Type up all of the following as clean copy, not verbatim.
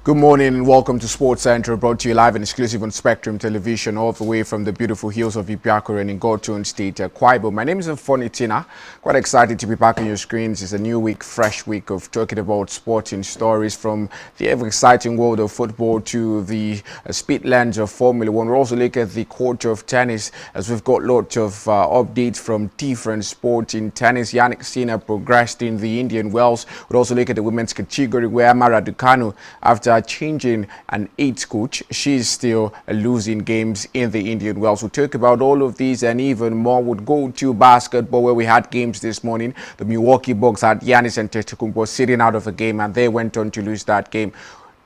Good morning and welcome to Sports Central, brought to you live and exclusive on Spectrum Television, all the way from the beautiful hills of Ipiakure in Ngotun State, Kwaibo. My name is Mfoni Tina. Quite excited to be back on your screens. It's a new week, fresh week of talking about sporting stories from the ever-exciting world of football to the speedlands of Formula One. We'll also look at the court of tennis, as we've got lots of updates from different sports in tennis. Yannick Sinner progressed in the Indian Wells. We'll also look at the women's category, where Mara Ducanu, after changing an 8th coach, she's still losing games in the Indian Wells. We'll talk about all of these and even more. We'll go to basketball, where we had games this morning. The Milwaukee Bucks had Giannis Antetokounmpo sitting out of a game, and they went on to lose that game.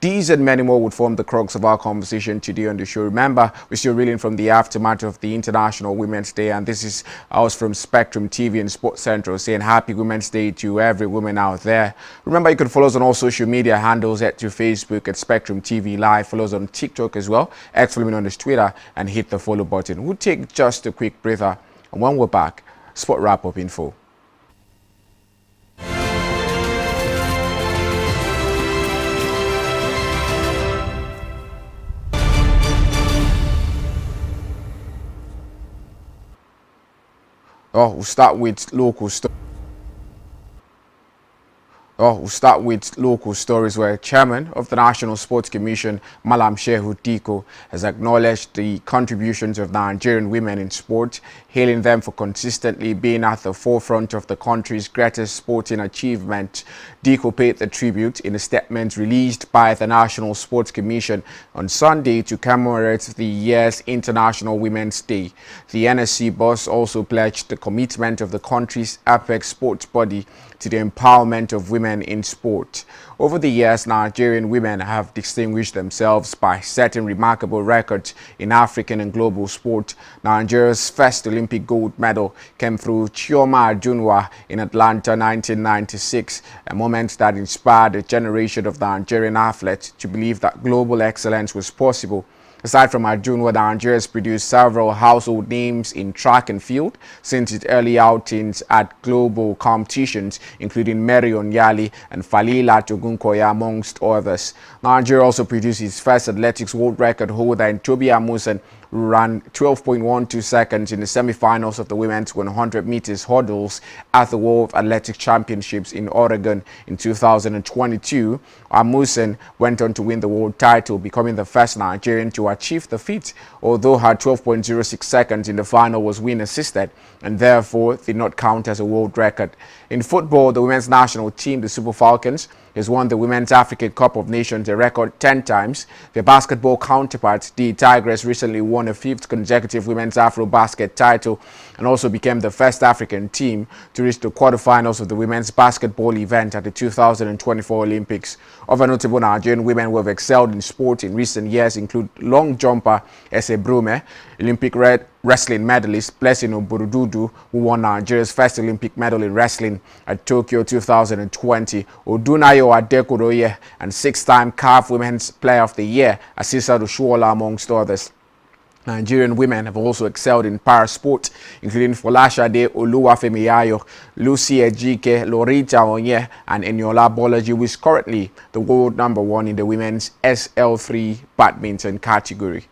These and many more would form the crux of our conversation today on the show. Remember, we're still reeling from the aftermath of the International Women's Day, and this is us from Spectrum TV and Sports Central saying Happy Women's Day to every woman out there. Remember, you can follow us on all social media handles at Facebook at Spectrum TV Live. Follow us on TikTok as well, X-Flaming on this Twitter, and hit the follow button. We'll take just a quick breather, and when we're back, Sport Wrap-Up info. We'll start with local stories. We'll start with local stories, where Chairman of the National Sports Commission, Malam Shehu Diko, has acknowledged the contributions of Nigerian women in sport, hailing them for consistently being at the forefront of the country's greatest sporting achievement. Diko paid the tribute in a statement released by the National Sports Commission on Sunday to commemorate the year's International Women's Day. The NSC boss also pledged the commitment of the country's apex sports body to the empowerment of women in sport. Over the years, Nigerian women have distinguished themselves by setting remarkable records in African and global sport. Nigeria's first Olympic gold medal came through Chioma Ajunwa in Atlanta 1996, a moment that inspired a generation of Nigerian athletes to believe that global excellence was possible. Aside from Ajunwa, Nigeria has produced several household names in track and field since its early outings at global competitions, including Mary Onyali and Falila Togunkoya, amongst others. Nigeria also produced its first athletics world record holder in Tobi Amusan, who ran 12.12 seconds in the semi-finals of the women's 100 meters hurdles at the World Athletics Championships in Oregon in 2022. Amusan went on to win the world title, becoming the first Nigerian to achieve the feat, although her 12.06 seconds in the final was wind-assisted and therefore did not count as a world record. In football, the women's national team, the Super Falcons, has won the Women's African Cup of Nations a record 10 times. Their basketball counterparts, the Tigers, recently won a 5th consecutive Women's Afro-Basket title and also became the first African team to reach the quarterfinals of the women's basketball event at the 2024 Olympics. Other notable Nigerian women who have excelled in sport in recent years include long jumper Ese Brume, Olympic wrestling medalist Blessing Oburududu, who won Nigeria's first Olympic medal in wrestling at Tokyo 2020, Odunayo Adekoroye, and 6-time CAF Women's Player of the Year Asisa Doshuola, amongst others. Nigerian women have also excelled in para-sport, including Folashade Oluwafemiyayo, Lucy Ejike, Lorita Onye, and Eniola Bolaji, who is currently the world #1 in the women's SL3 badminton category.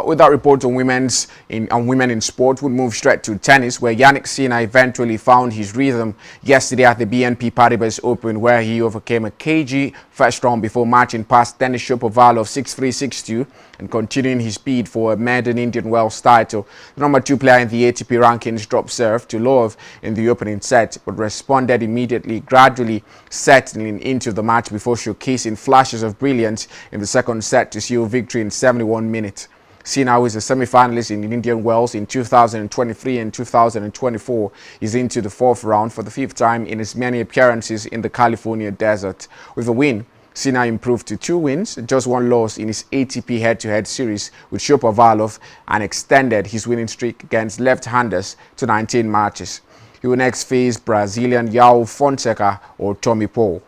With that report on women in sport, we'll move straight to tennis, where Yannick Sinner eventually found his rhythm yesterday at the BNP Paribas Open, where he overcame a cagey first round before marching past Denis Shapovalov 6-3, 6-2 and continuing his speed for a maiden Indian Wells title. The #2 player in the ATP rankings dropped serve to Love in the opening set, but responded immediately, gradually settling into the match before showcasing flashes of brilliance in the second set to seal victory in 71 minutes. Sinner, who is a semi-finalist in the Indian Wells in 2023 and 2024, is into the 4th round for the 5th time in his many appearances in the California desert. With a win, Sinner improved to 2 wins, just 1 loss in his ATP head-to-head series with Shapovalov, and extended his winning streak against left-handers to 19 matches. He will next face Brazilian João Fonseca or Tommy Paul.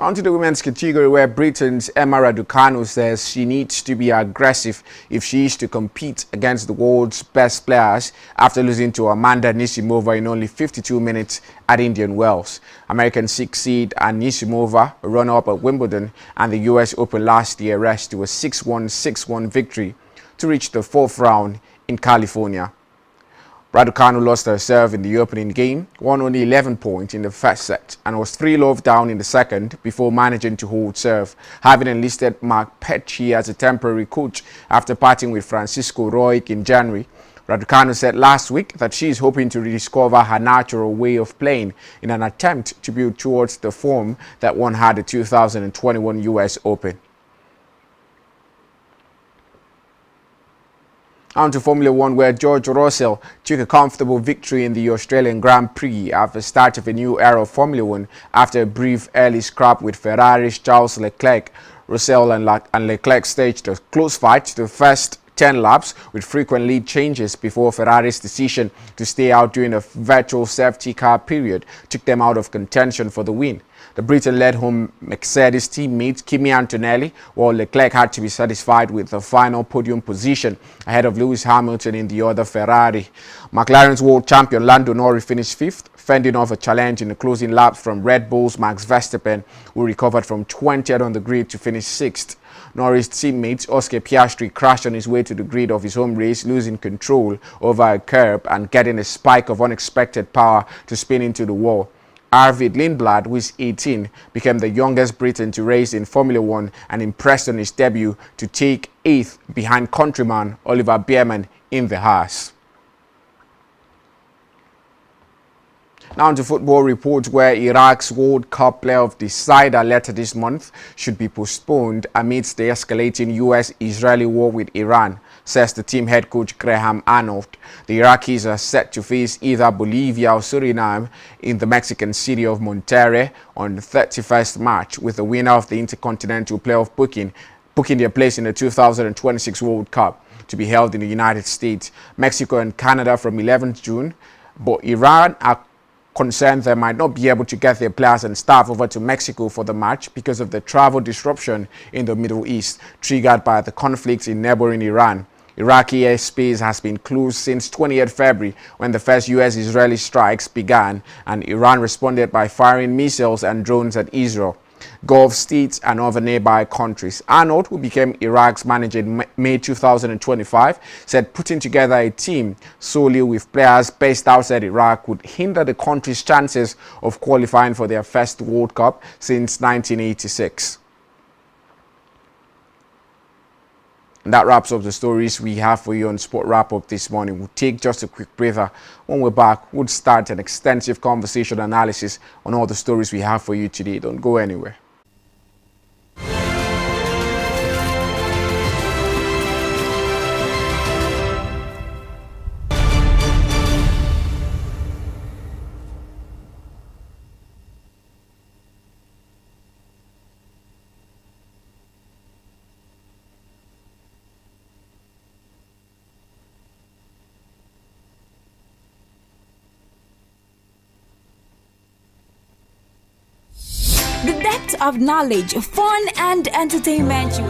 On to the women's category, where Britain's Emma Raducanu says she needs to be aggressive if she is to compete against the world's best players after losing to Amanda Anisimova in only 52 minutes at Indian Wells. American six seed Anisimova, a runner-up at Wimbledon and the US Open last year, rest to a 6-1, 6-1 victory to reach the fourth round in California. Raducanu lost her serve in the opening game, won only 11 points in the first set, and was 3-love down in the second before managing to hold serve, having enlisted Mark Petchey as a temporary coach after parting with Francisco Roig in January. Raducanu said last week that she is hoping to rediscover her natural way of playing in an attempt to build towards the form that won her the 2021 US Open. On to Formula One, where George Russell took a comfortable victory in the Australian Grand Prix at the start of a new era of Formula One after a brief early scrap with Ferrari's Charles Leclerc. Russell and Leclerc staged a close fight to the first 10 laps with frequent lead changes before Ferrari's decision to stay out during a virtual safety car period took them out of contention for the win. The Briton led home Mercedes teammate Kimi Antonelli, while Leclerc had to be satisfied with the final podium position ahead of Lewis Hamilton in the other Ferrari. McLaren's world champion Lando Norris finished fifth, fending off a challenge in the closing laps from Red Bull's Max Verstappen, who recovered from 20th on the grid to finish sixth. Norris' teammate Oscar Piastri crashed on his way to the grid of his home race, losing control over a curb and getting a spike of unexpected power to spin into the wall. Arvid Lindblad, who is 18, became the youngest Briton to race in Formula One and impressed on his debut to take 8th behind countryman Oliver Biermann in the Haas. Now to football reports, where Iraq's World Cup playoff decider later this month should be postponed amidst the escalating US-Israeli war with Iran, says the team head coach Graham Arnold. The Iraqis are set to face either Bolivia or Suriname in the Mexican city of Monterrey on the 31st March, with the winner of the Intercontinental Playoff booking their place in the 2026 World Cup to be held in the United States, Mexico and Canada from 11th June. But Iran are concerned they might not be able to get their players and staff over to Mexico for the match because of the travel disruption in the Middle East triggered by the conflicts in neighboring Iran. Iraqi airspace has been closed since 20th February when the first US-Israeli strikes began, and Iran responded by firing missiles and drones at Israel, Gulf states and other nearby countries. Arnold, who became Iraq's manager in May 2025, said putting together a team solely with players based outside Iraq would hinder the country's chances of qualifying for their first World Cup since 1986. And that wraps up the stories we have for you on Sport Wrap-Up this morning. We'll take just a quick breather. When we're back, we'll start an extensive conversation analysis on all the stories we have for you today. Don't go anywhere. The depth of knowledge, fun and entertainment.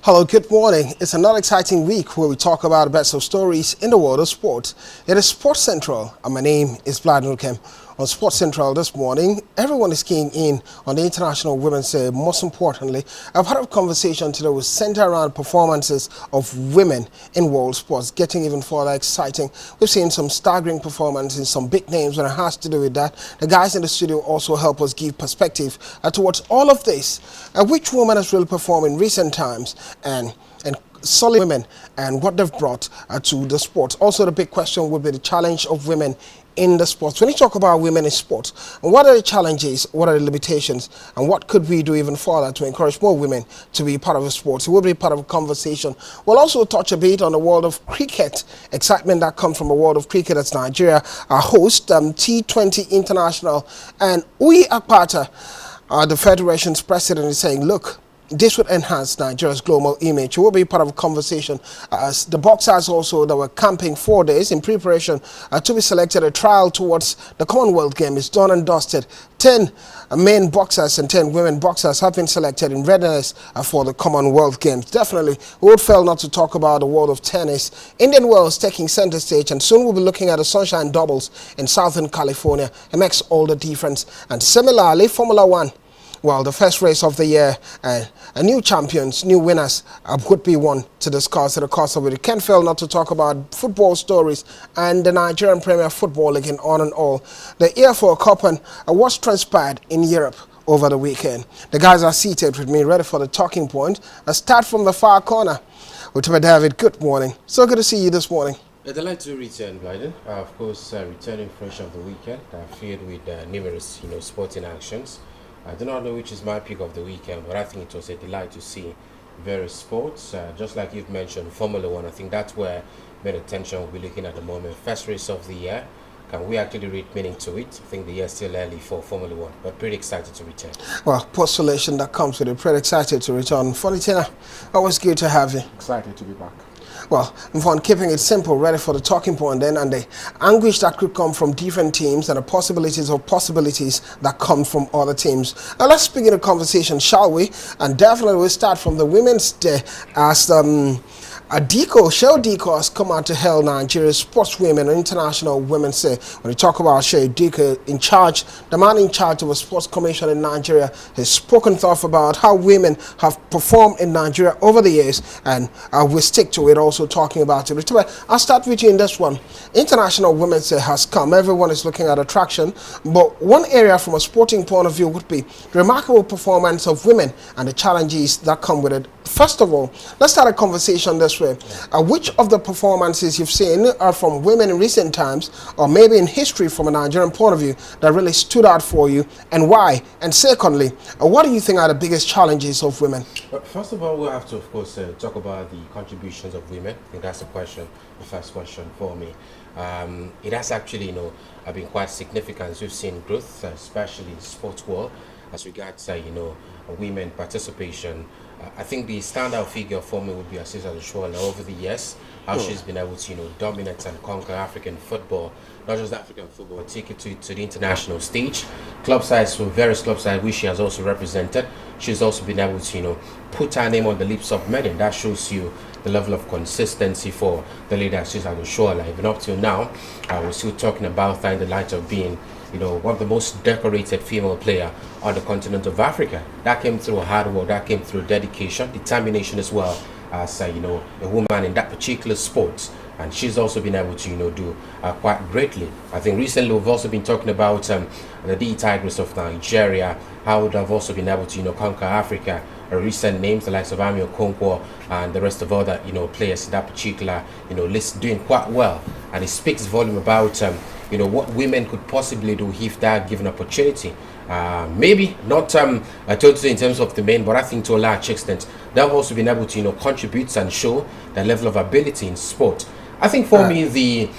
Hello, good morning. It's another exciting week where we talk about the best of stories in the world of sports. It is Sports Central, and my name is Vlad Nukem. On Sports Central this morning, everyone is keying in on the International Women's Day. Most importantly, I've had a conversation today with centered around performances of women in world sports, getting even further exciting. We've seen some staggering performances, some big names when it has to do with that. The guys in the studio also help us give perspective towards all of this. Which woman has really performed in recent times and solid women and what they've brought to the sport. Also, the big question would be the challenge of women in the sports. When you talk about women in sports, what are the challenges, what are the limitations, and what could we do even further to encourage more women to be part of the sports? It will be part of a conversation. We'll also touch a bit on the world of cricket, excitement that comes from the world of cricket as Nigeria host T20 International, and Uyi Akpata, the Federation's president, is saying, look, this would enhance Nigeria's global image. It will be part of a conversation as the boxers also that were camping 4 days in preparation to be selected. A trial towards the Commonwealth Games is done and dusted. 10 men boxers and 10 women boxers have been selected in readiness for the Commonwealth Games. Definitely, we would fail not to talk about the world of tennis. Indian Wells taking center stage, and soon we'll be looking at the Sunshine Doubles in Southern California. It makes all the difference. And similarly, Formula One. Well, the first race of the year, new champions, new winners would be one to discuss at the course of it. Can't fail not to talk about football stories and the Nigerian Premier Football League and on and all. The EFL Cup and what's transpired in Europe over the weekend. The guys are seated with me, ready for the talking point. Let's start from the far corner. With David, good morning. So good to see you this morning. I'd like to return, Blyden. Of course, returning fresh of the weekend, filled with numerous, sporting actions. I do not know which is my pick of the weekend, but I think it was a delight to see various sports. Just like you've mentioned, Formula One, I think that's where main attention will be looking at the moment. First race of the year. Can we actually read meaning to it? I think the year's still early for Formula One, but pretty excited to return. Well, postulation that comes with it, pretty excited to return. Fontina, always good to have you. Excited to be back. Well, for keeping it simple, ready for the talking point then, and the anguish that could come from different teams and the possibilities of possibilities that come from other teams. Now let's begin a conversation, shall we? And definitely we'll start from the Women's Day as Shell Diko has come out to hail Nigeria's sportswomen and International Women's Day. When we talk about Shell Diko the man in charge of a sports commission in Nigeria, has spoken tough about how women have performed in Nigeria over the years, and we'll stick to it, also talking about it. I'll start with you in this one. International Women's Day has come. Everyone is looking at attraction, but one area from a sporting point of view would be the remarkable performance of women and the challenges that come with it. First of all, let's start a conversation this way. Which of the performances you've seen are from women in recent times, or maybe in history from a Nigerian point of view, that really stood out for you, and why? And secondly, what do you think are the biggest challenges of women? First of all, we'll have to, of course, talk about the contributions of women. I think that's the first question for me. It has actually, been quite significant. We've seen growth, especially in the sports world, as regards, women participation. I think the standout figure for me would be Asisa Oshoala over the years, how she's been able to, dominate and conquer African football, not just African football, take it to the international stage. Club sides, from various club sides, which she has also represented. She's also been able to, put her name on the lips of many. That shows you the level of consistency for the leader, Asisa Oshoala. Even up till now, we're still talking about her in the light of being one of the most decorated female player on the continent of Africa. That came through hard work, that came through dedication, determination as well as, a woman in that particular sport. And she's also been able to, do quite greatly. I think recently we've also been talking about the D Tigers of Nigeria, how they've also been able to, conquer Africa. Recent names, the likes of Ami Okonkwo and the rest of other, players in that particular, list doing quite well. And it speaks volume about, what women could possibly do if they are given opportunity. Maybe not totally in terms of the men, but I think to a large extent they've also been able to contribute and show the level of ability in sport. I think for me the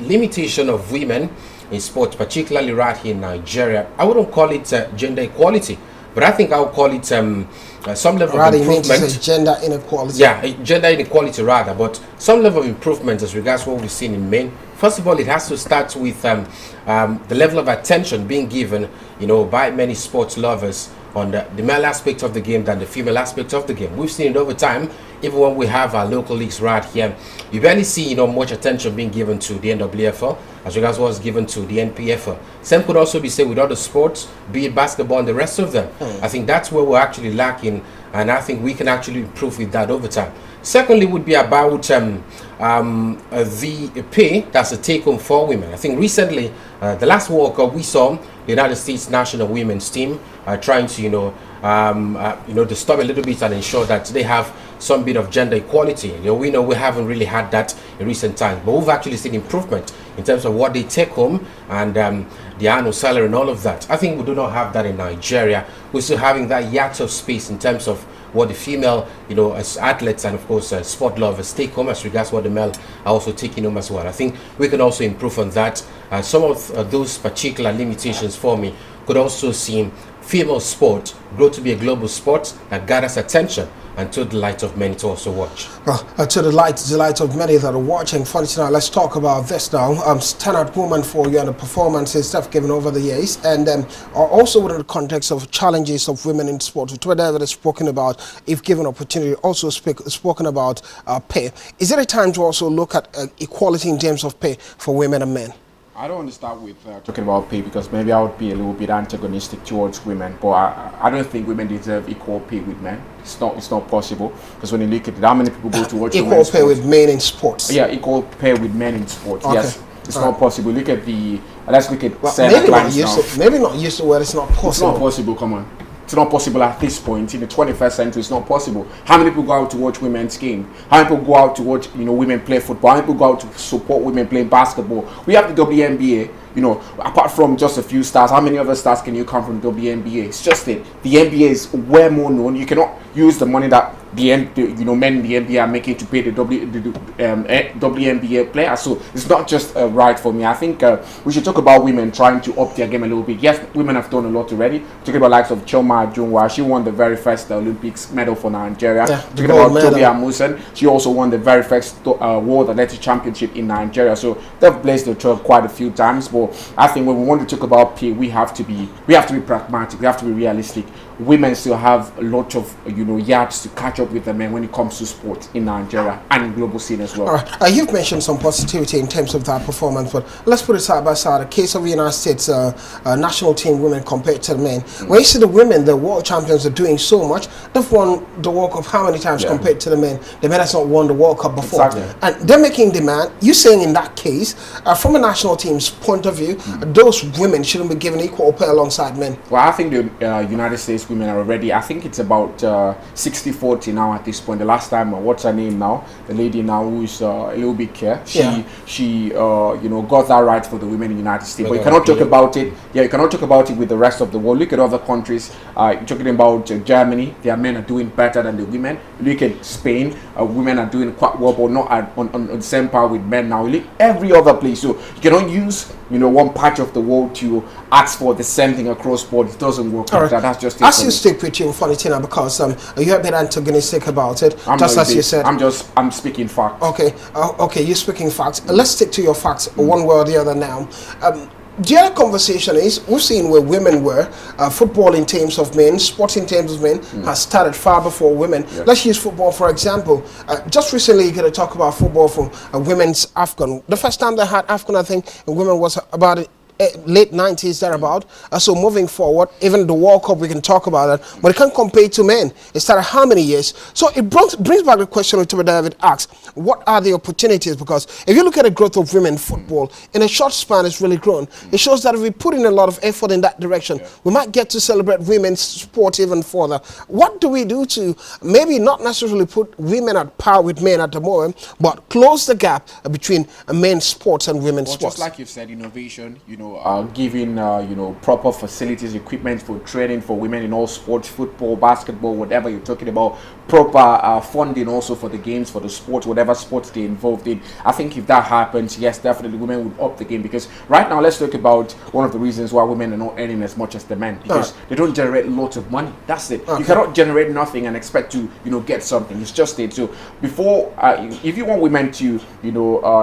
limitation of women in sport, particularly right here in Nigeria, I wouldn't call it gender equality, but I think I would call it some level of improvement. Gender inequality. Yeah, gender inequality rather, but some level of improvement as regards what we've seen in men. First of all, it has to start with the level of attention being given, by many sports lovers on the male aspect of the game than the female aspect of the game. We've seen it over time. Even when we have our local leagues right here, you barely see much attention being given to the NWFL as regards what's given to the NPFL. Same could also be said with other sports, be it basketball and the rest of them. I think that's where we're actually lacking, and I think we can actually improve with that over time. Secondly, would be about the pay that's a take-home for women. I think recently, the last World Cup, we saw the United States national women's team trying to disturb a little bit and ensure that they have some bit of gender equality. We know we haven't really had that in recent times, but we've actually seen improvement in terms of what they take home and the annual salary and all of that. I think we do not have that in Nigeria. We're still having that yacht of space in terms of what the female, as athletes and of course sport lovers take home as regards what the male are also taking home as well. I think we can also improve on that. Some of those particular limitations for me could also see female sport grow to be a global sport that gathers attention and to the delight of many to also watch. Well, to the delight of many that are watching. Funny tonight, let's talk about this now. Standout woman for you and the performances that have given over the years, and also within the context of challenges of women in sport, which David has spoken about, if given opportunity, also spoken about pay. Is there a time to also look at equality in terms of pay for women and men? I don't want to start with talking about pay because maybe I would be a little bit antagonistic towards women, but I don't think women deserve equal pay with men. It's not possible, because when you look at it, how many people go to watch equal pay with men in sports? Yeah, equal pay with men in sports. Okay. Yes, it's not possible. Look at let's look at maybe not used to where it's not possible. It's not possible. Come on. It's not possible at this point in the 21st century. It's not possible. How many people go out to watch women's game? How many people go out to watch women play football? How many people go out to support women playing basketball? We have the WNBA. Apart from just a few stars, how many other stars can you come from WNBA? It's just it. The NBA is way more known. You cannot use the money that men in the NBA are making to pay the WNBA players. So it's not just right for me. I think we should talk about women trying to up their game a little bit. Yes, women have done a lot already. Talking about likes of Choma Ajunwa, she won the very first Olympics medal for Nigeria. Yeah, talking about Tobi Amusan, she also won the very first World Athletics Championship in Nigeria. So they've blazed the trail quite a few times. But I think when we want to talk about pay, we have to be pragmatic. We have to be realistic. Women still have a lot of yards to catch up with the men when it comes to sport in Nigeria and in global scene as well. All right. You've mentioned some positivity in terms of that performance, but let's put it side by side. The case of the United States national team women compared to the men. When you see the women, the world champions, are doing so much. They've won the World Cup how many times compared to the men? The men has not won the World Cup before. Exactly. And they're making demand. You're saying in that case, from a national team's point of view, those women shouldn't be given equal pay alongside men? Well, I think the United States women are already, I think it's about 60-40 now at this point. The last time, what's her name now? The lady now who's a little bit care. She got that right for the women in the United States. But you cannot talk about it. Yeah, you cannot talk about it with the rest of the world. Look at other countries. You're talking about Germany. Their men are doing better than the women. Look at Spain. Women are doing quite well, but not on the same par with men now. Look every other place. So you cannot use one patch of the world to ask for the same thing across board. It doesn't work like that. That's just it. As you stick with you, funny thing, because you have been antagonistic about it, as you said. I'm speaking facts. Okay, you're speaking facts. Let's stick to your facts one way or the other now. The other conversation is, we've seen where women were, football in terms of men, sport in terms of men, has started far before women. Yeah. Let's use football for example. Just recently, you're going to talk about football from women's AFCON. The first time they had AFCON, I think, women was about late 90s, thereabout. So moving forward, even the World Cup, we can talk about that, but it can't compare to men. It started how many years? So it brings back the question which David asked, what are the opportunities? Because if you look at the growth of women football, in a short span, it's really grown. It shows that if we put in a lot of effort in that direction, we might get to celebrate women's sport even further. What do we do to maybe not necessarily put women at par with men at the moment, but close the gap between men's sports and women's sports? Just like you've said, innovation, giving proper facilities, equipment for training for women in all sports, football, basketball, whatever you're talking about, proper funding also for the games, for the sports, whatever sports they're involved in. I think if that happens, yes, definitely women would up the game, because right now, let's talk about one of the reasons why women are not earning as much as the men, because they don't generate lots of money. That's it. You cannot generate nothing and expect to, get something. It's just it. So before, if you want women to,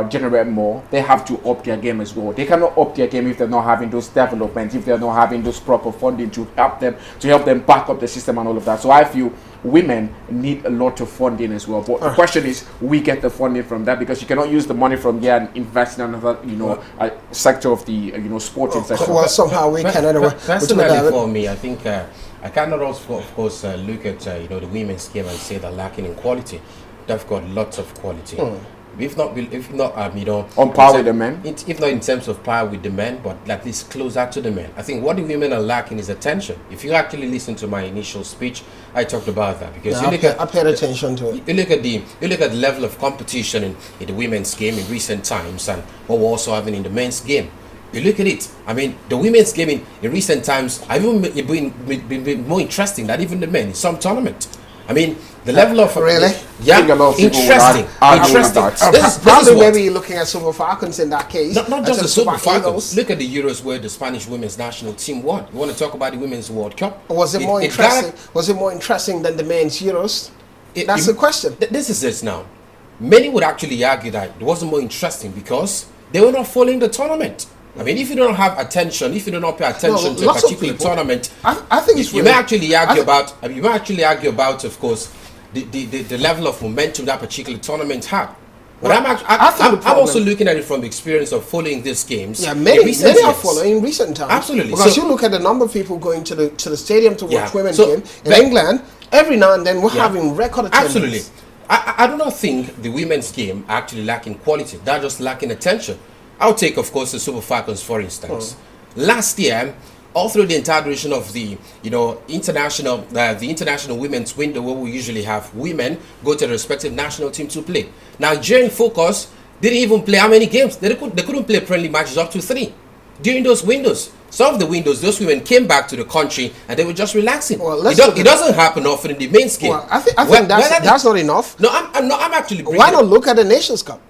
generate more, they have to up their game as well. They cannot up their game if they're not having those developments, if they're not having those proper funding to help them back up the system and all of that. So I feel women need a lot of funding as well. But the question is, we get the funding from that, because you cannot use the money from there and invest in another, sector of the, sporting sector. Well, somehow we can anyway. Personally, for me, I think I cannot also, of course, look at the women's game and say they're lacking in quality. They've got lots of quality. If not, on par with the men. If not in terms of par with the men, but at least closer to the men. I think what the women are lacking is attention. If you actually listen to my initial speech, I talked about that, because I paid attention to it. You look at the level of competition in the women's game in recent times, and what we're also having in the men's game. You look at it. I mean, the women's game in recent times have even been more interesting than even the men in some tournament. I mean, the level of really, interesting. Probably maybe you're looking at Super Falcons in that case. Not just the Super Falcons. Look at the Euros where the Spanish women's national team won. You want to talk about the Women's World Cup? Was it more interesting? Was it more interesting than the men's Euros? That's the question. This is it now. Many would actually argue that it wasn't more interesting because they were not following the tournament. I mean, if you don't have attention, if you do not pay attention to a particular tournament, I think you may actually argue about, of course, the level of momentum that particular tournament had. But I'm also looking at it from the experience of following these games. Yeah, many are following in recent times. Absolutely, because you look at the number of people going to the stadium to watch women's game in England. Every now and then we're having record attendance. Absolutely, I do not think the women's game are actually lacking quality. They're just lacking attention. I'll take, of course, the Super Falcons, for instance. Last year, all through the entire duration of the international women's window, where we usually have women go to the respective national team to play. Nigerian Focus didn't even play how many games? They couldn't play friendly matches up to 3 during those windows. Some of the windows, those women came back to the country and they were just relaxing. Well, it doesn't happen often in the men's game. Well, I think that's not enough. No, I'm actually. Why not look at the Nations Cup?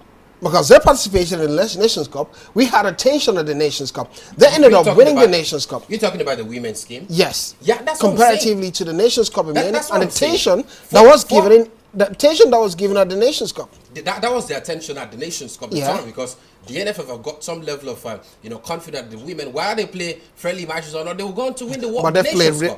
Because their participation in the Nations Cup, we had attention at the Nations Cup. They ended up winning the Nations Cup. You're talking about the women's game? Yes. Yeah, that's comparatively to the Nations Cup, and the attention that was given at the Nations Cup. That was the attention at the Nations Cup, because the NFF have got some level of confidence the women, while they play friendly matches or not, they were going to win the World Cup. But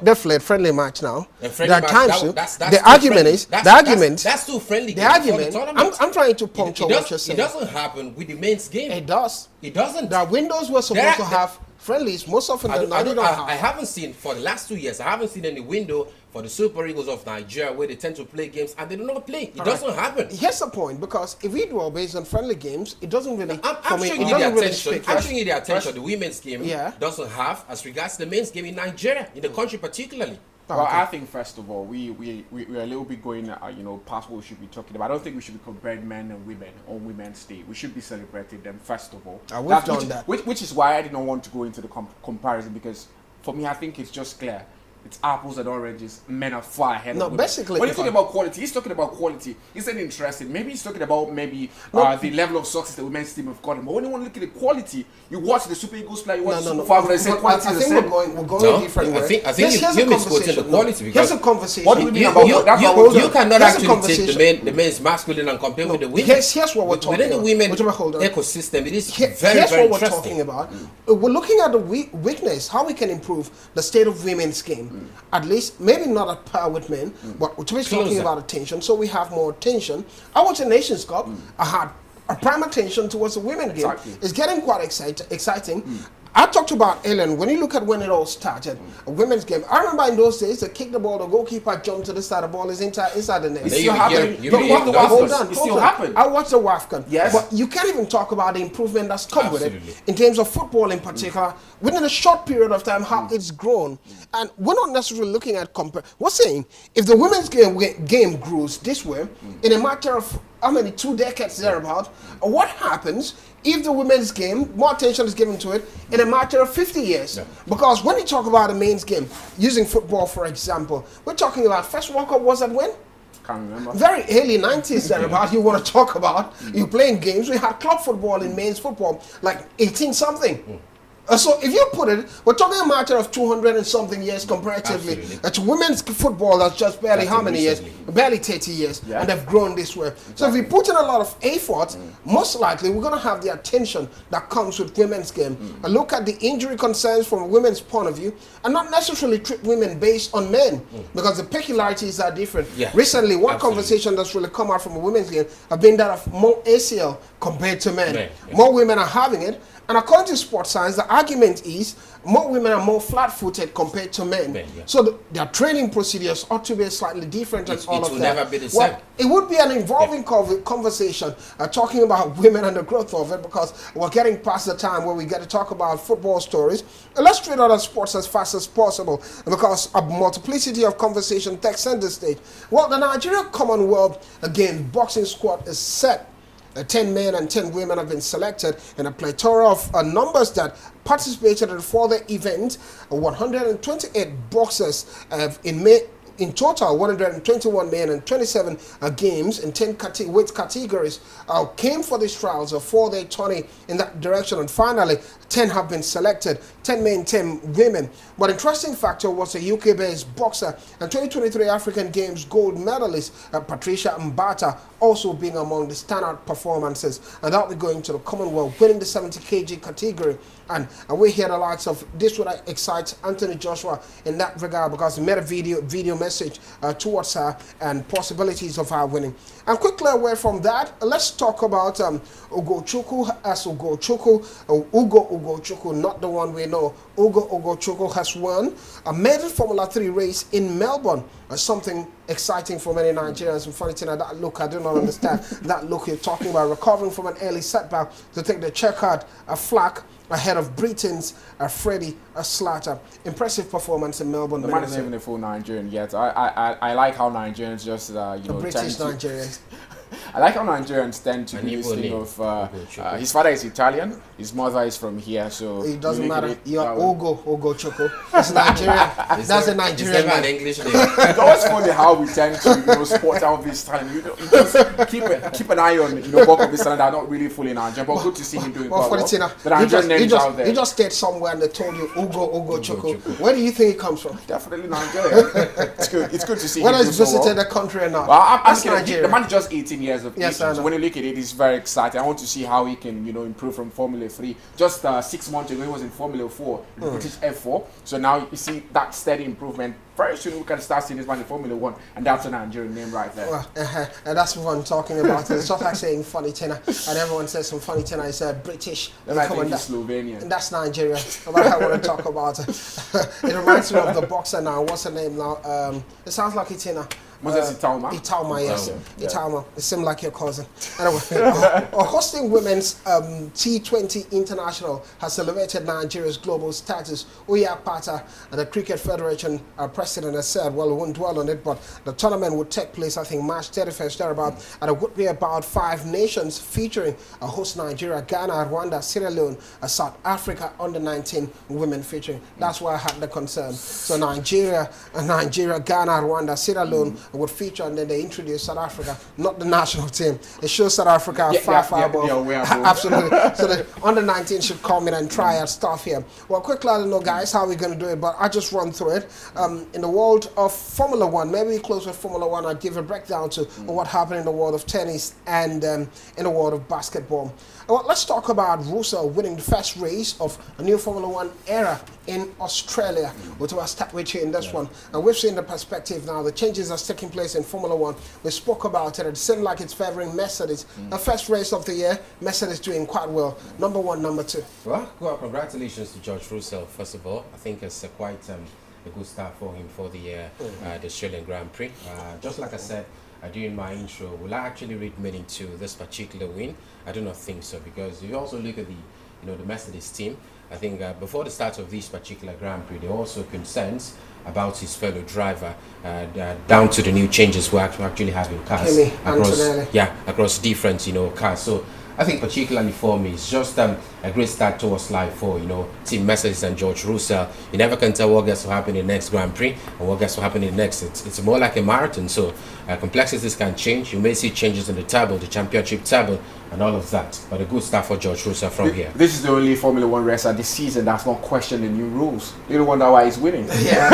they played friendly match now. There are times the argument that's too friendly. The argument. I'm trying to puncture what you're saying. It doesn't happen with the men's game. It does. It doesn't. The windows were supposed to have friendlies most often than not. I haven't seen, for the last 2 years, I haven't seen any window for the Super Eagles of Nigeria where they tend to play games and they do not play. It doesn't happen. Here's the point, because if we do all based on friendly games, it doesn't really. I'm showing you the attention the women's game doesn't have as regards to the men's game in Nigeria, in the country particularly. Well, I think first of all, we're a little bit going, past what we should be talking about. I don't think we should be comparing men and women on Women's Day. We should be celebrating them first of all. We've done that. Which is why I did not want to go into the comparison, because for me, I think it's just clear. It's apples and oranges. Men are far ahead. No, basically. When you're talking about quality, he's talking about quality. Isn't interesting? Maybe he's talking about the level of success the women's team have gotten. But when you want to look at the quality, you watch the Super Eagles play. You watch the Super Falcons. I think we're going different ways. I think you're misquoting the quality. Here's a conversation. What do you mean about that? You cannot actually take the men's masculine and compare with the women. Here's what we're talking about. Within the women ecosystem, it is very, very interesting. Here's what we're talking about. We're looking at the weakness, how we can improve the state of women's game. At least, maybe not at par with men, but we're talking about attention, so we have more attention. I watched the Nations Cup. I had a prime attention towards the women game. It's getting quite exciting. I talked about Ellen. When you look at when it all started, a women's game. I remember in those days, they kicked the ball, the goalkeeper jumped to the side, the ball is inside the net. It's still happening. Hold on. It still happened. I watched the WAFCON. Yes. But you can't even talk about the improvement that's come with it, in terms of football in particular, within a short period of time, how it's grown. And we're not necessarily looking at we're saying, if the women's game grows this way, in a matter of, 2 decades thereabout, what happens if the women's game, more attention is given to it in a matter of 50 years? Because when you talk about a men's game, using football for example, we're talking about first World Cup was at when? Can't remember. Very early 90s thereabout, you want to talk about, you playing games, we had club football in men's football, like 18 something. So if you put it, we're talking a matter of 200 and something years comparatively. To women's football, that's just barely how many years? Barely 30 years, and they've grown this way. Exactly. So if we put in a lot of effort, most likely we're going to have the attention that comes with women's game. And look at the injury concerns from a women's point of view, and not necessarily treat women based on men, because the peculiarities are different. Recently, one conversation that's really come out from a women's game have been that of more ACL compared to men. More women are having it. And according to sports science, the argument is more women are more flat-footed compared to men. So their training procedures ought to be slightly different and all of that. It will never be the same. It would be an involving conversation talking about women and the growth of it, because we're getting past the time where we get to talk about football stories. Let's treat other sports as fast as possible, because a multiplicity of conversation takes center stage. Well, the Nigeria Commonwealth Games boxing squad is set. 10 men and 10 women have been selected in a plethora of numbers that participated in the event. 128 boxers in total, 121 men and 27 games in 10 weight categories came for these trials, a 4-day tourney in that direction, and finally 10 have been selected, 10 men, 10 women. But interesting factor was a UK-based boxer and 2023 African Games gold medalist Patricia Mbata also being among the standout performances, and that'll be going to the Commonwealth, winning the 70 kg category. And we hear the likes of this would excite Anthony Joshua in that regard, because he made a video message towards her and possibilities of her winning. And quickly away from that, let's talk about Ugochukwu Ugochukwu, not the one we know. Ugochukwu has won a maiden Formula 3 race in Melbourne. Something exciting for many Nigerians. And funny thing, that look, I do not understand that look you're talking about. Recovering from an early setback to take the checkered flag ahead of Britain's Freddie Slater. Impressive performance in Melbourne. The man is even a full Nigerian yet. I like how Nigerians just British Nigerians. I like how Nigerians tend to be this thing of his father is Italian, his mother is from here, so it doesn't matter. You're Ugochukwu. It's Nigerian. That's a Nigerian man. English name. It's always funny how we tend to sport out this talent. You just keep an eye on both of this talent that are not really fully Nigerian, but good to see him doing well. The Nigerian names out there. You just stayed somewhere and they told you Ugochukwu. Where do you think it comes from? Definitely Nigeria. It's good to see him. Whether he's visited the country or not. Well, I'm asking, the man is just 18 years of age. Yes, so when you look at it, it's very exciting. I want to see how he can, improve from Formula 3. Just 6 months ago, he was in Formula 4, the British F4. So now you see that steady improvement. Very soon we can start seeing this man in Formula 1, and that's a Nigerian name right there. Well, and that's what I'm talking about. It's just like saying funny tenor, and everyone says some funny tenor is British. Slovenian. And that's Nigeria. No matter how I want to talk about it. It reminds me of the boxer now. What's her name now? It sounds like Itina. Italma? Italma, yes. Italma. It seemed like your cousin. Anyway, hosting women's T20 International has elevated Nigeria's global status. Uya Pata, the Cricket Federation president, has said, well, we won't dwell on it, but the tournament would take place, I think, March 31st, thereabout, and it would be about 5 nations featuring a host Nigeria, Ghana, Rwanda, Sierra Leone, South Africa, under 19 women featuring. That's why I had the concern. So Nigeria, Ghana, Rwanda, Sierra Leone would feature, and then they introduce South Africa, not the national team. It shows South Africa far above. Absolutely. So the under 19 should come in and try out stuff here. Well, quickly, I don't know, guys, how we're going to do it, but I'll just run through it. In the world of Formula 1, maybe we close with Formula 1. I'll give a breakdown to what happened in the world of tennis and in the world of basketball. Well, let's talk about Russell winning the first race of a new Formula 1 era in Australia. Which we'll start with you in this one. And we've seen the perspective now, the changes that's taking place in Formula 1. We spoke about it. It seemed like it's favoring Mercedes. The first race of the year, Mercedes doing quite well. Number 1, number 2. Well, congratulations to George Russell, first of all. I think it's quite a good start for him for the Australian Grand Prix. Just like I said during my intro, will I actually read meaning to this particular win? I do not think so, because if you also look at the Mercedes team, I think before the start of this particular Grand Prix, there are also concerns about his fellow driver, down to the new changes we're actually having cars across different cars. So I think particularly for me, it's just a great start towards life for, Team Mercedes and George Russell. You never can tell what gets to happen in the next Grand Prix and what gets to happen in the next. It's more like a marathon, so complexities can change. You may see changes in the table, the championship table, and all of that. But a good start for George Russell from here. This is the only Formula One racer this season that's not questioned the new rules. You don't wonder why he's winning. Yeah.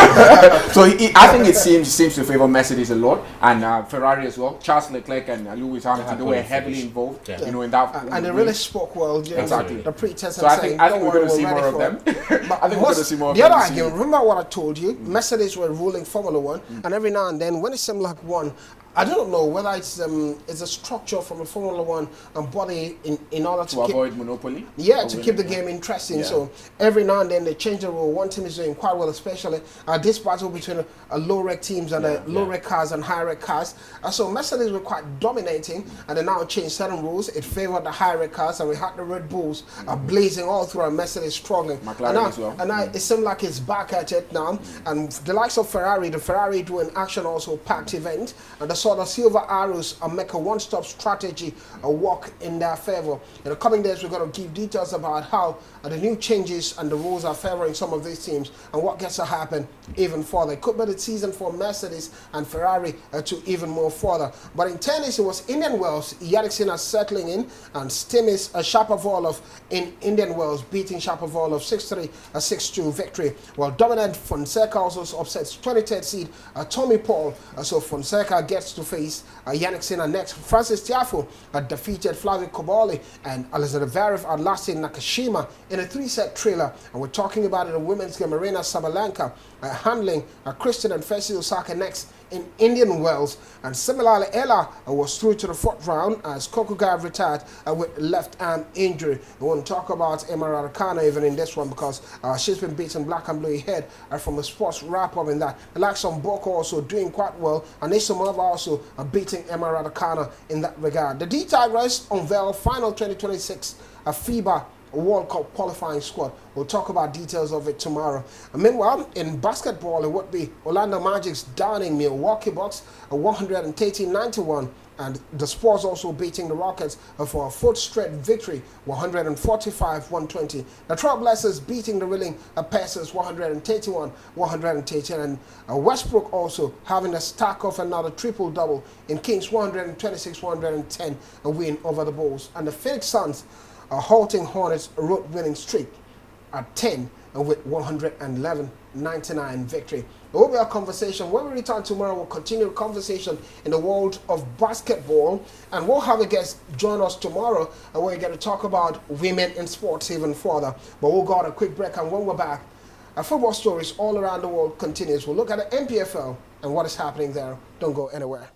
So I think it seems to favor Mercedes a lot, and Ferrari as well. Charles Leclerc and Lewis Hamilton, they were heavily involved, in that. And they really spoke well during the pre-test. So I think we're going to see more of them. I think we're going to see more of them. The other argument, remember what I told you? Mercedes were ruling Formula One, and every now and then, when it seemed like one, I don't know whether it's a structure from a Formula One body in order to avoid monopoly. Yeah, to keep the game interesting. Yeah. So every now and then they change the rule. One team is doing quite well, especially this battle between low-rec teams and low-rec cars and high-rec cars. So Mercedes were quite dominating, and they now changed certain rules. It favored the high-rec cars, and we had the Red Bulls blazing all through, and Mercedes struggling. McLaren as well. And now it seems like it's back at it now. And the likes of Ferrari, the Ferrari doing action also packed event, and the sort of silver arrows make a one-stop strategy work in their favor. In the coming days, we're going to give details about how the new changes and the rules are favoring some of these teams and what gets to happen even further. It could be the season for Mercedes and Ferrari to even more further. But in tennis, it was Indian Wells, Yannick Sinner settling in, and Stimis Shapovalov in Indian Wells beating Shapovalov 6-3, a 6-2 victory. While dominant Fonseca also upsets 23rd seed Tommy Paul. So Fonseca gets to face Yannick Sinner next. Francis Tiafoe defeated Flavio Koboli, and Alexander Zverev outlasted Nakashima in a 3-set thriller. And we're talking about it in the women's game. Marina Sabalenka handling Kristen and Fessi Osaka next in Indian Wells. And similarly, Ella was through to the 4th round as Kokugaev retired with left arm injury. We won't talk about Emma Raducanu even in this one because she's been beaten black and blue head from the sports wrap-up in that. The likes of Boko also doing quite well, and Isomova also beating Emma Raducanu in that regard. The D-Tigers unveil final 2026 FIBA World Cup qualifying squad. We'll talk about details of it tomorrow. And meanwhile, in basketball, it would be Orlando Magic's downing Milwaukee Bucks 113-91, and the Spurs also beating the Rockets for a 4th straight victory, 145-120. The Trailblazers beating the reeling Pacers 131-113, and Westbrook also having a stack of another triple-double in Kings 126-110, a win over the Bulls. And the Phoenix Suns halting Hornets' road-winning streak at 10 with 111-99 victory. There will be a conversation. When we return tomorrow, we'll continue the conversation in the world of basketball, and we'll have a guest join us tomorrow, and we're going to talk about women in sports even further. But we'll go on a quick break, and when we're back, our football stories all around the world continues. We'll look at the NPFL and what is happening there. Don't go anywhere.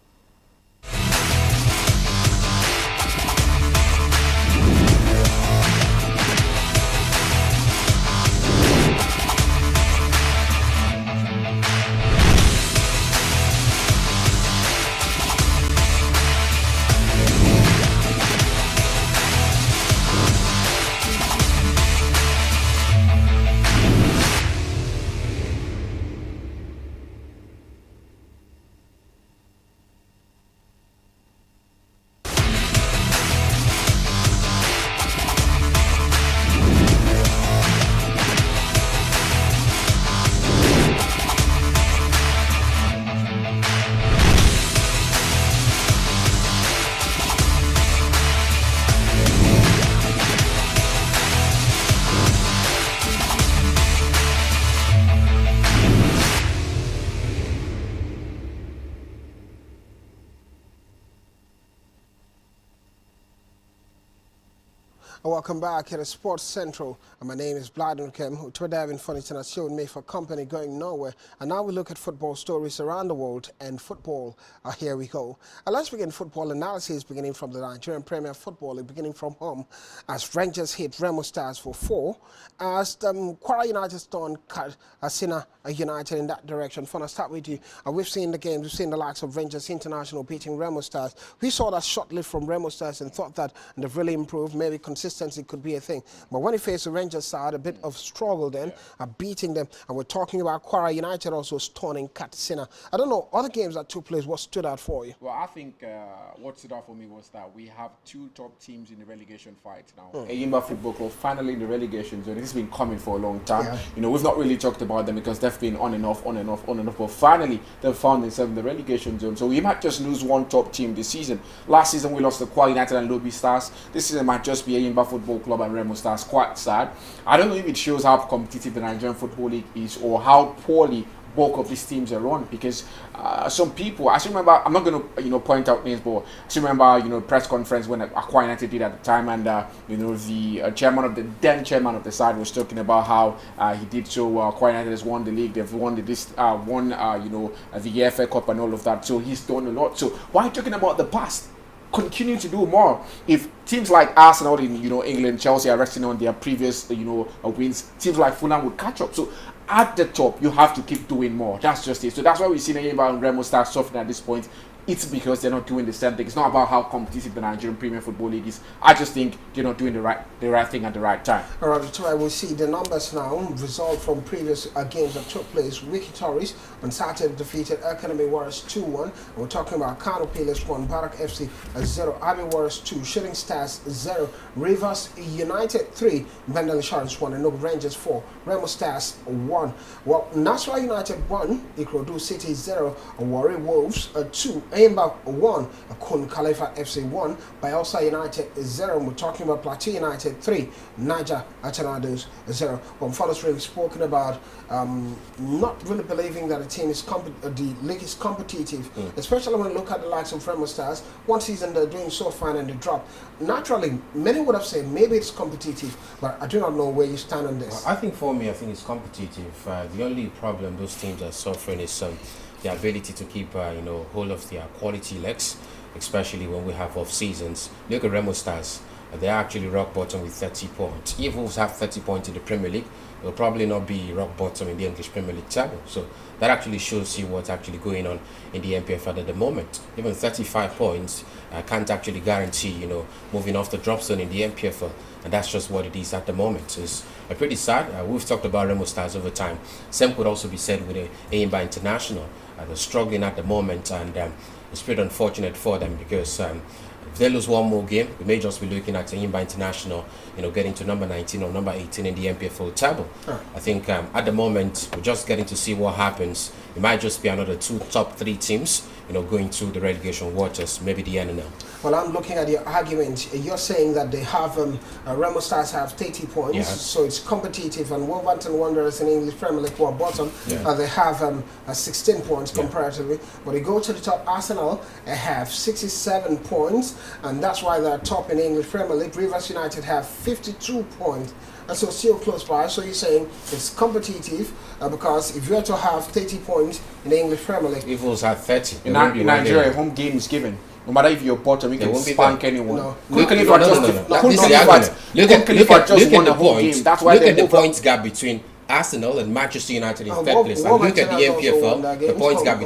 Welcome back here at Sports Central. My name is Bladen Kem. Today I've been funny tonight showing me for company going nowhere. And now we look at football stories around the world and football. Here we go. Let's begin football analysis beginning from the Nigerian Premier Football League, beginning from home as Rangers hit Remo Stars for 4. As Kwara United Stone cut Asina United in that direction. Fun, I'll start with you. We've seen the games, we've seen the likes of Rangers International beating Remo Stars. We saw that short lift from Remo Stars and thought that they've really improved, maybe consistent consistency could be a thing. But when he faced the Rangers side, a bit of struggle then, beating them. And we're talking about Kwara United also stunning Katsina. I don't know, other games that took place, what stood out for you? Well, I think what stood out for me was that we have two top teams in the relegation fight now. Eyimba Football Club finally in the relegation zone. This has been coming for a long time. Yeah. You know, we've not really talked about them because they've been on and off. But finally, they've found themselves in the relegation zone. So we might just lose one top team this season. Last season, we lost to Kwara United and Lobby Stars. This season might just be Eyimba Football Club and Remo Stars. Quite sad. I don't know if it shows how competitive the Nigerian Football League is or how poorly bulk of these teams are run, because some people, I still remember, I'm not going to point out names, but I still remember press conference when Aqua United did at the time, and the then chairman of the side was talking about how he did so. Aqua United has won the league, they've won the FA Cup and all of that, so he's done a lot. So why are you talking about the past? Continue to do more. If teams like Arsenal in England, Chelsea are resting on their previous wins, teams like Fulham would catch up. So at the top, you have to keep doing more. That's just it. So that's why we see Eyimba and Remo start suffering at this point. It's because they're not doing the same thing. It's not about how competitive the Nigerian Premier Football League is. I just think they're not doing the right thing at the right time. All right, so I will see the numbers now. Result from previous games that took place. Wiki Tories on Saturday defeated Academy Warriors 2-1. We're talking about Kano Pillars 1, Barak FC 0, Abbey Warriors 2, Shooting Stars 0, Rivers United 3, Bendel Insurance 1, and Enugu Rangers 4, Remo Stars 1. Well, Nasra United 1, Ikorodu City 0, Warri Wolves 2, Eyimba 1, Kun Khalifa FC 1, Bayelsa United 0. We're talking about Plateau United 3, Niger Tornadoes 0. Well, Father's really spoken about not really believing that the league is competitive, especially when you look at the likes of Remo Stars. One season they're doing so fine and they drop. Naturally, many would have said maybe it's competitive, but I do not know where you stand on this. I think for me, I think it's competitive. The only problem those teams are suffering is the ability to keep hold of their quality legs, especially when we have off seasons. Look at Remo Stars. They're actually rock bottom with 30 points. If Wolves have 30 points in the Premier League, they'll probably not be rock bottom in the English Premier League table. So that actually shows you what's actually going on in the NPFL at the moment. Even 35 points can't actually guarantee, moving off the drop zone in the NPFL. And that's just what it is at the moment. It's pretty sad. We've talked about Remo Stars over time. Same could also be said with Eyimba International. They're struggling at the moment, and it's pretty unfortunate for them because if they lose one more game, we may just be looking at Eyimba International, getting to number 19 or number 18 in the NPFL table. I think at the moment, we're just getting to see what happens. It might just be another two top three teams, going through the relegation waters, maybe the NNL. Well, I'm looking at your argument. You're saying that they have Remo Stars have 30 points, so it's competitive, and Wolverhampton Wanderers in English Premier League who are bottom, they have 16 points comparatively. But you go to the top, Arsenal have 67 points, and that's why they're top in the English Premier League. Rivers United have 52 points. And so still close by. So you're saying it's competitive because if you were to have 30 points in the English Premier League, if Wolves have 30, in Nigeria, home game is given. No matter if you're bottom, you can spank anyone. Look at the points gap between Arsenal and Manchester United in third place. And look at the NPFL, the points gap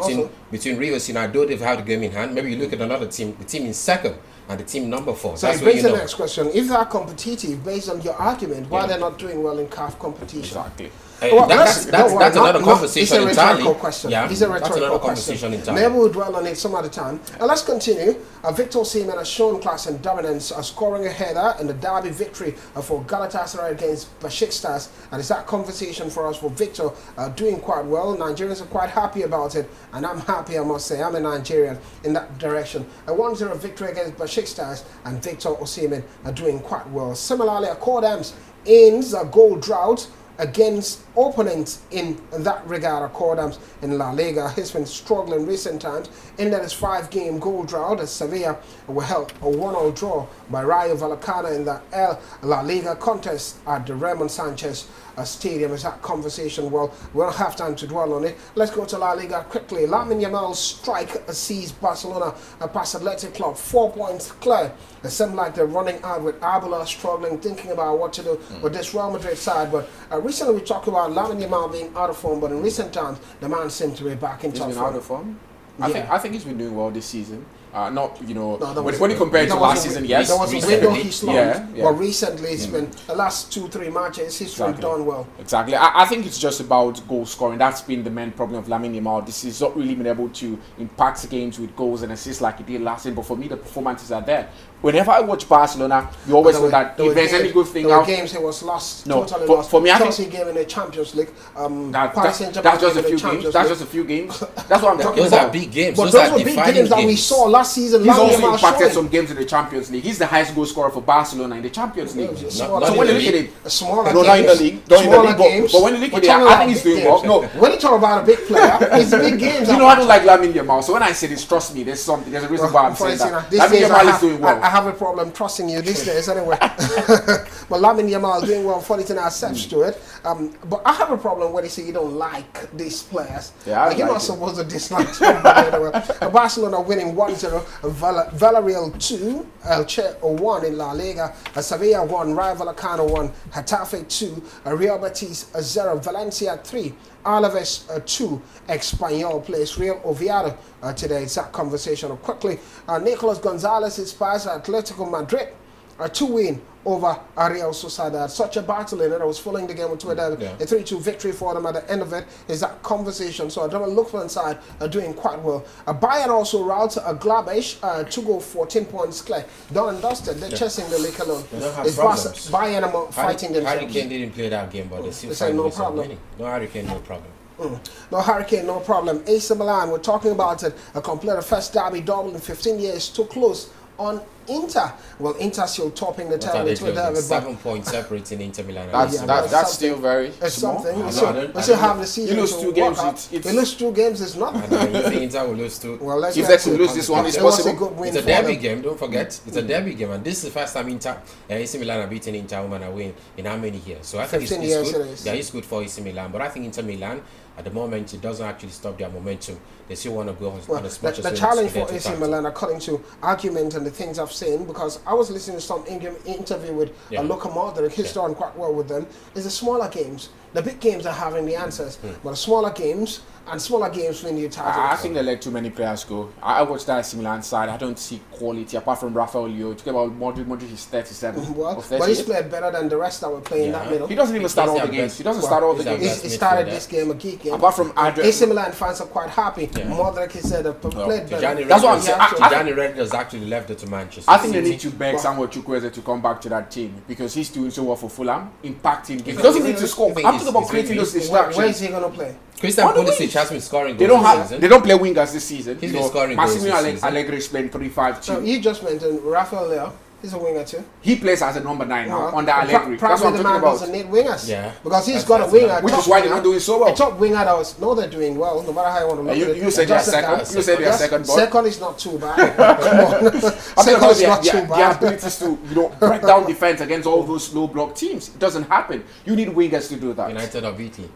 between Rivers United. Though they've had the game in hand, maybe you look at another team, the team in second and the team number 4. So it brings the next question. If they are competitive, based on your argument, why they're not doing well in CAF competition? Exactly. That's another conversation entirely. It's a rhetorical question. Maybe we'll dwell on it some other time. Now let's continue. Victor Osimhen has shown class and dominance, scoring a header in the derby victory for Galatasaray against Besiktas. And it's that conversation for us for Victor doing quite well. Nigerians are quite happy about it, and I'm happy, I must say. I'm a Nigerian in that direction. A 1-0 victory against Besiktas, and Victor Osimhen are doing quite well. Similarly, Accordams ends a goal drought against opponents in that regard. Accordams in La Liga has been struggling recent times in that his 5-game goal drought as Sevilla were held a 1-1 draw by Rayo Vallecano in the La Liga contest at the Raymond Sanchez Stadium. Is that conversation? Well, we don't have time to dwell on it. Let's go to La Liga quickly. Lamine Yamal's strike sees Barcelona past Athletic Club 4 points clear. It seems like they're running out with Abula struggling, thinking about what to do with this Real Madrid side. But recently we talked about Lamine Yamal being out of form, but in recent times the man seems to be back in top form. He's been out of form. I think he's been doing well this season. Not, you know, No, when you compare it to last season, yes. There was a recently, window he's lost, yeah. but recently it's been the last 2-3 matches he's really done well. Exactly. I think it's just about goal scoring. That's been the main problem of Lamine Yamal. This is not really been able to impact games with goals and assists like he did last season. But for me, the performances are there. Whenever I watch Barcelona, you always know that if there's any good thing out. Games he was lost. No, totally for, lost. for me, I Chelsea think game in the Champions League. that's just a few games. That's just a few games. That's what I'm talking Those about. are big games. But Those those are were big defining games that we saw last season. He's Lamine also Yamal impacted showing. some games in the Champions League. He's the highest goal scorer for Barcelona in the Champions League. Yeah, So not when in you the look at league. it, Smaller no, not in the games. league, not in the Smaller league. games. But when you look We're at it, talking I about think he's big doing well. games. No, When you talk about a big player, it's big games. you know I don't like Lamine Yamal. So when I say this, trust me, there's a reason why I'm saying that. Lamine Yamal is doing well. I have a problem trusting you these days anyway. But Lamine Yamal is doing well. 42 accepts to it. But I have a problem when you say you don't like these players. Yeah, like you're like not supposed to dislike somebody anyway. Barcelona winning 1-0. Villarreal 2, Elche 1 in La Liga. Sevilla 1, Rayo Vallecano 1, Getafe 2, Real Betis 0, Valencia 3. Alaves 2, Espanyol plays Real Oviedo today. Exact conversation quickly. Nicolas Gonzalez inspires Atletico Madrid a 2-win over Real Sociedad. Such a battle in it. I was following the game on Twitter. A 3-2 victory for them at the end of it is that conversation. So I don't look for inside are doing quite well. Bayern also routs Gladbach to go 14 points clear. Done and dusted. They're chasing the league alone. It's Bayern fighting themselves. Harry Kane didn't play that game, but they still It's like no problem. No Harry Kane, no problem. No Hurricane, no problem. AC Milan, we're talking about it. A completed first derby double in 15 years. Too close on Inter. Well, Inter still topping the table. 7 points separating Inter Milan. That's still very it's small. something. We still have the season. You lose two games. You lose 2 games, it's nothing. You think Inter will lose 2? Well, let's If they could lose this one, it's it was a possible. good win. It's a for derby them. game, don't forget. It's a derby game, and this is the first time AC Milan are beating Inter home away in how many years? So I think it's 15 years good. it is. Yeah, it's good for AC Milan, but I think Inter Milan at the moment it doesn't actually stop their momentum. They still want to go on as much as the challenge for AC Milan, according to argument and the things I've seen, because I was listening to some interview with Luka Modric, he's done quite well with them, is the smaller games. The big games are having the answers, but the smaller games win you titles. I think they let too many players go. I watched that AC Milan side. I don't see quality apart from Rafael Leo. Talk about Modric is 37. Well, but he's played better than the rest that were playing in that middle. He doesn't even start all the games. He doesn't start all the games. He started this game, a geek game. Apart from AC Milan fans are quite happy. Modric, he said, played better. That's what I'm saying. Tijani Reinders actually left it to Manchester I think City. they need to beg Samuel Chukwueze to come back to that team because he's doing so well for Fulham, impacting games. He doesn't need to score. I'm talking about creating those distractions. Where is he going to play? Christian Pulisic has been scoring They goals don't this season. They don't play wingers this season. He's been scoring goals this Massimiliano season. Allegri is playing 3-5-2. So you just mentioned Rafael Leo. He's a winger too. He plays as a number 9 now under Allegri. That's Probably what I'm the talking man about. doesn't need wingers. Yeah. Because he's got a winger. Which is why they're not doing so well. A top winger that was, no, they're doing well, no matter how you want to look at it. You said they're second. You said they're second, but second is not too bad. Come on. Second is not too the bad. abilities to break down defense against all those low block teams. It doesn't happen. You need wingers to do that. United are beating.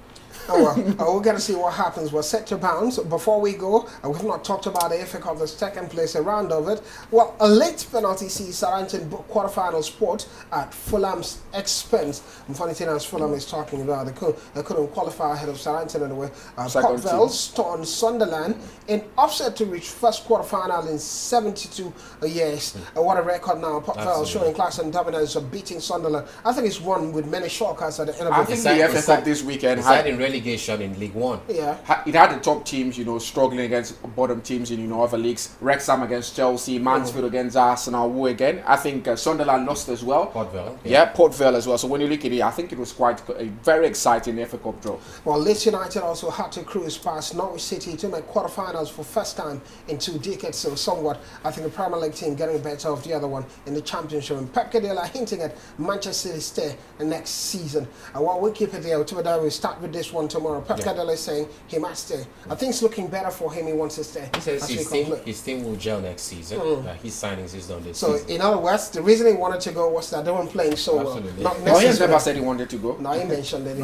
Oh well, we'll get to see what happens. We're set to bounce. Before we go, we've not talked about the FA Cup, the second place, a round of it. Well, a late penalty sees Southampton book quarterfinal spot at Fulham's expense. And funny thing as Fulham is talking about, they couldn't qualify ahead of Southampton anyway. Port Vale stunned Sunderland in offset to reach first quarterfinal in 72 years. What a record now. Port Vale showing class and dominance of beating Sunderland. I think it's one with many shockers at the end of it. I think the FA Cup this weekend had in relegation in League One. Yeah. It had the top teams, struggling against bottom teams in, other leagues. Wrexham against Chelsea, Mansfield against Arsenal, who again. I think Sunderland lost as well. Port Vale. Yeah, Port Vale as well. So when you look at it, I think it was quite a very exciting FA Cup draw. Well, Leeds United also had to cruise past Norwich City to make quarterfinals for first time in 2 decades. So somewhat, I think the Premier League team getting better of the other one in the Championship. And Pep Guardiola hinting at Manchester City stay next season. While we keep it there, we'll start with this one tomorrow. Pep Guardiola is saying he might stay. I think it's looking better for him. He wants to stay. He says his team will gel next season. His signings is done this season. So in other words, the reason he wanted to go was that they weren't playing so well. Not No, he has never said he wanted to go. No, he mentioned that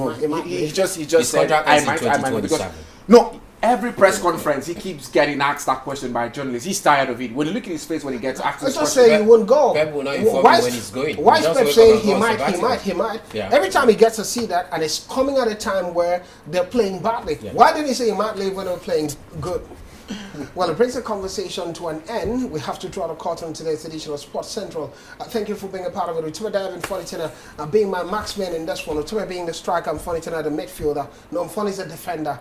he just his said I might because every press conference he keeps getting asked that question by journalists. He's tired of it. When you look at his face when he gets asked this question, say he won't go. Pep will not inform you when he's going. Why is Pep saying he might? Yeah. Every time he gets to see that, and it's coming at a time where they're playing badly. Yeah. Why didn't he say he might leave when they're playing good? Well, it brings the conversation to an end. We have to draw the curtain on today's edition of Sports Central. Thank you for being a part of it. Utuma David Fonitina being my marksman in this one. Utuma being the striker and Fonitina the midfielder. No, Foni's a defender.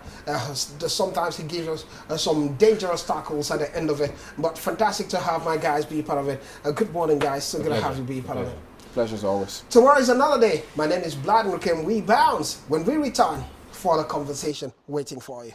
Sometimes he gives us some dangerous tackles at the end of it. But fantastic to have my guys be part of it. Good morning, guys. So good to have you be part of it. Pleasure as always. Tomorrow is another day. My name is Vlad and we bounce when we return for the conversation waiting for you.